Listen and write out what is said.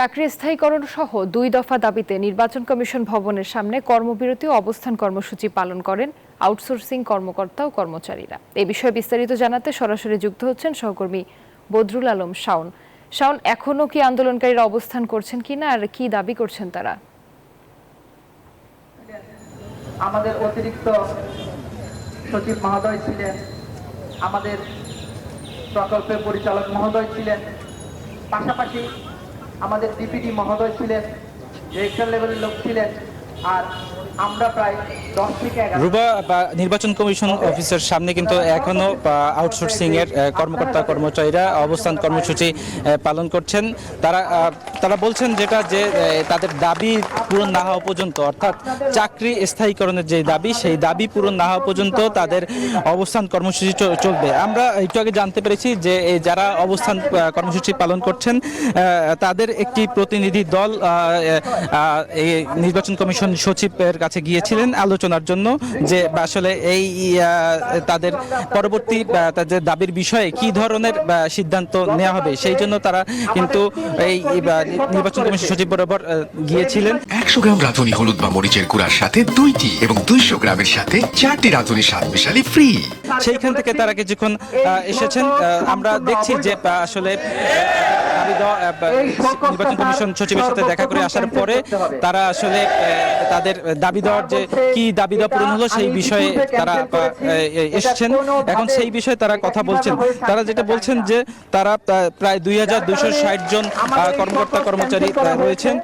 চাকরি স্থায়ীকরণ সহ 2 দফা দাবিতে নির্বাচন কমিশন ভবনের সামনে কর্মবিরতি ও অবস্থান কর্মসূচি পালন করেন আউটসোর্সিং কর্মকর্তা ও কর্মচারীরা। এই বিষয়ে বিস্তারিত জানাতে সরাসরি যুক্ত হচ্ছেন সহকর্মী বদরুল আলম শাওন। শাওন, এখনো কি আন্দোলনকারীরা অবস্থান করছেন কিনা আর কি দাবি করছেন তারা? আমাদের অতিরিক্ত সচিব মহোদয় ছিলেন, আমাদের প্রকল্পের পরিচালক মহোদয় ছিলেন, পাশাপাশি আমাদের ডিপিটি মহোদয় ছিলেন, ডিরেক্টর লেভেলের লোক ছিলেন। আর আমরা প্রায় 10 থেকে 11 রুবা নির্বাচন কমিশন অফিসের সামনে কিন্তু এখনো আউটসোর্সিং এর কর্মকর্তা কর্মচারীরা অবস্থান কর্মসূচি পালন করছেন। তারা বলছেন যেটা যে তাদের দাবি পূরণ না হওয়া পর্যন্ত, অর্থাৎ চাকরি স্থায়ীকরণের যে দাবি, সেই দাবি পূরণ না হওয়া পর্যন্ত তাদের অবস্থান কর্মসূচি চলবে। আমরা একটু আগে জানতে পেরেছি যে যারা অবস্থান কর্মসূচি পালন করছেন তাদের একটি প্রতিনিধি দল এই নির্বাচন কমিশন সচিবের কাছে গিয়েছিলেন আলোচনার জন্য, যে আসলে এই তাদের পরবর্তী তাদের দাবির বিষয়ে কি ধরনের সিদ্ধান্ত নেওয়া হবে। সেই জন্য তারা কিন্তু এই নির্বাচন কমিশন সচিব বরাবর গিয়েছিলেন। 100 গ্রাম রাঁধুনি হলুদ বা মরিচের গুঁড়ার সাথে 2টি এবং 200 গ্রামের সাথে 4টি রাঁধুনি স্বাদ মিশালি ফ্রি। সেইখান থেকে তারা কিছুক্ষণ এসেছেন। আমরা দেখছি যে আসলে নির্বাচন কমিশন সচিবের সাথে দেখা করে আসার পরে তারা আসলে তাদের দাবি দেওয়ার যে কি দাবি দেওয়া পূরণ হলো সেই বিষয়ে তারা এসেছেন। এখন সেই বিষয়ে তারা কথা বলছেন। তারা যেটা বলছেন যে তারা প্রায় 2260 জন কর্মকর্তা কর্মচারী রয়েছেন,